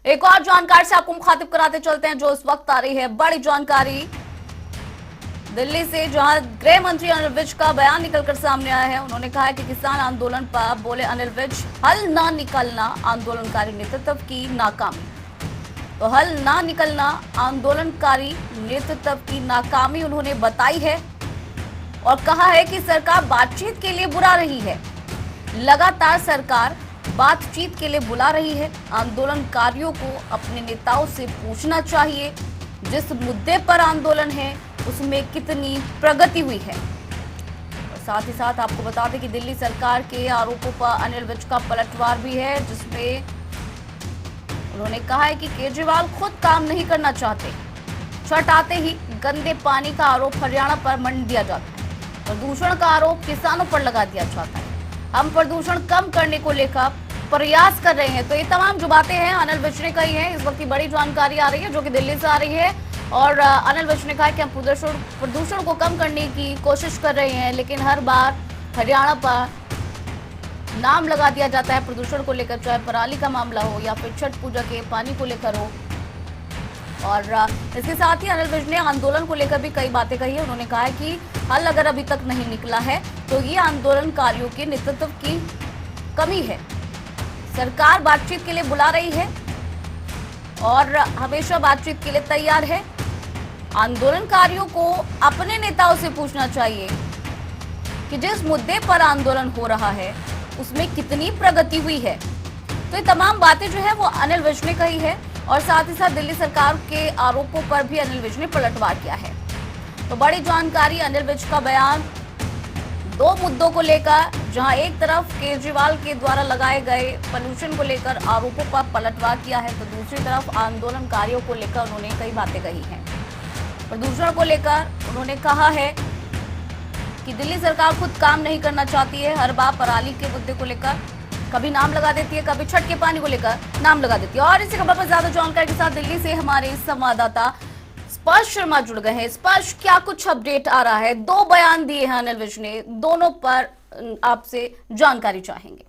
एक और जानकारी से आपको मुखातिब कराते चलते हैं जो इस वक्त आ रही है। बड़ी जानकारी दिल्ली से, जहां गृह मंत्री अनिल विज का बयान निकलकर सामने आया है। उन्होंने कहा है कि किसान आंदोलन पर बोले अनिल विज, हल ना निकलना आंदोलनकारी नेतृत्व की नाकामी। तो हल ना निकलना आंदोलनकारी नेतृत्व की नाकामी उन्होंने बताई है और कहा है कि सरकार बातचीत के लिए बुला रही है। लगातार सरकार बातचीत के लिए बुला रही है। आंदोलनकारियों को अपने नेताओं से पूछना चाहिए जिस मुद्दे पर आंदोलन है उसमें कितनी प्रगति हुई है। और साथ ही साथ आपको बता दें कि दिल्ली सरकार के आरोपों पर अनिल विज का पलटवार भी है, जिसमें उन्होंने कहा है कि केजरीवाल खुद काम नहीं करना चाहते। छठ आते ही गंदे पानी का आरोप हरियाणा पर मंड दिया जाता है। प्रदूषण का आरोप किसानों पर लगा दिया जाता है। हम प्रदूषण कम करने को लेकर प्रयास कर रहे हैं। तो ये तमाम जो बातें हैं अनिल विज ने कही है। इस वक्त की बड़ी जानकारी आ रही है जो कि दिल्ली से आ रही है और अनिल विज ने कहा कि हम प्रदूषण को कम करने की कोशिश कर रहे हैं, लेकिन हर बार हरियाणा पर नाम लगा दिया जाता है प्रदूषण को लेकर, चाहे पराली का मामला हो या फिर छठ पूजा के पानी को लेकर हो। और इसके साथ ही अनिल विज ने आंदोलन को लेकर भी कई बातें कही है। उन्होंने कहा है कि हल अगर अभी तक नहीं निकला है तो ये आंदोलनकारियों के नेतृत्व की कमी है। सरकार बातचीत के लिए बुला रही है और हमेशा बातचीत के लिए तैयार है। आंदोलनकारियों को अपने नेताओं से पूछना चाहिए कि जिस मुद्दे पर आंदोलन हो रहा है उसमें कितनी प्रगति हुई है। तो ये तमाम बातें जो है वो अनिल विज ने कही है और साथ ही साथ दिल्ली सरकार के आरोपों पर भी अनिल विज ने पलटवार किया है। तो बड़ी जानकारी, अनिल विज का बयान दो मुद्दों को लेकर, जहां एक तरफ केजरीवाल के द्वारा लगाए गए पोल्यूशन को लेकर आरोपों पर पलटवार किया है, तो दूसरी तरफ आंदोलनकारियों को लेकर उन्होंने कई बातें कही हैं। प्रदूषण को लेकर उन्होंने कहा है कि दिल्ली सरकार खुद काम नहीं करना चाहती है। हर बार पराली के मुद्दे को लेकर कभी नाम लगा देती है, कभी छठ के पानी को लेकर नाम लगा देती है। और इसी खबर पर ज्यादा जानकारी के साथ दिल्ली से हमारे संवाददाता स्पर्श शर्मा जुड़ गए हैं। स्पर्श, क्या कुछ अपडेट आ रहा है? दो बयान दिए हैं अनिल विज ने, दोनों पर आपसे जानकारी चाहेंगे।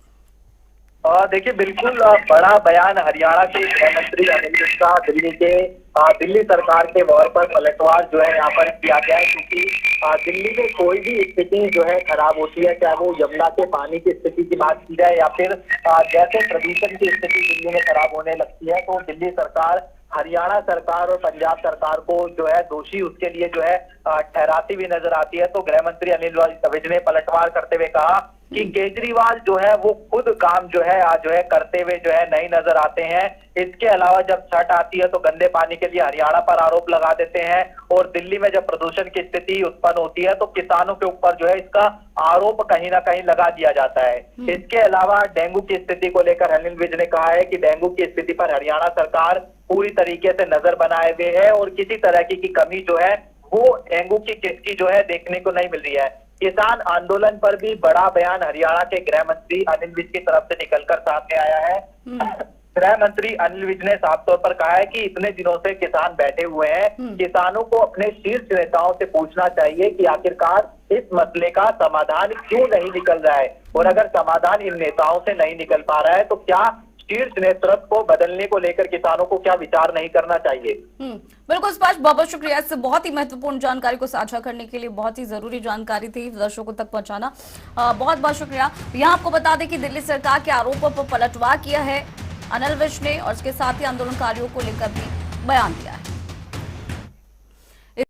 देखिए, बिल्कुल बड़ा बयान हरियाणा के गृह मंत्री अनिल विज का दिल्ली सरकार के वॉर पर पलटवार जो है यहाँ पर किया गया है। क्योंकि दिल्ली में कोई भी स्थिति जो है खराब होती है, चाहे वो यमुना के पानी की स्थिति की बात की जाए या फिर जैसे प्रदूषण की स्थिति दिल्ली में खराब होने लगती है, तो दिल्ली सरकार हरियाणा सरकार और पंजाब सरकार को जो है दोषी उसके लिए जो है ठहराती हुई नजर आती है। तो गृह मंत्री अनिल विज ने पलटवार करते हुए कहा कि केजरीवाल जो है वो खुद काम जो है आज जो है करते हुए जो है नहीं नजर आते हैं। इसके अलावा जब छठ आती है तो गंदे पानी के लिए हरियाणा पर आरोप लगा देते हैं और दिल्ली में जब प्रदूषण की स्थिति उत्पन्न होती है तो किसानों के ऊपर जो है इसका आरोप कहीं ना कहीं लगा दिया जाता है। इसके अलावा डेंगू की स्थिति को लेकर अनिल विज ने कहा है कि डेंगू की स्थिति पर हरियाणा सरकार पूरी तरीके से नजर बनाए हुए है और किसी तरह की कमी जो है वो डेंगू की किसकी जो है देखने को नहीं मिल रही है। किसान आंदोलन पर भी बड़ा बयान हरियाणा के गृह मंत्री अनिल विज की तरफ से निकलकर सामने आया है। गृह मंत्री अनिल विज ने साफ तौर पर कहा है कि इतने दिनों से किसान बैठे हुए हैं, किसानों को अपने शीर्ष नेताओं से पूछना चाहिए कि आखिरकार इस मसले का समाधान क्यों नहीं निकल रहा है, और अगर समाधान इन नेताओं से नहीं निकल पा रहा है तो क्या शीर्ष नेतृत्व को बदलने को लेकर किसानों को क्या विचार नहीं करना चाहिए। बिल्कुल स्पष्ट, बहुत बहुत शुक्रिया। इससे बहुत ही महत्वपूर्ण जानकारी को साझा करने के लिए, बहुत ही जरूरी जानकारी थी दर्शकों तक पहुंचाना, बहुत बहुत शुक्रिया। यहाँ आपको बता दें कि दिल्ली सरकार के आरोपों पर पलटवार किया है अनिल विज ने और इसके साथ ही आंदोलनकारियों को लेकर भी बयान दिया है।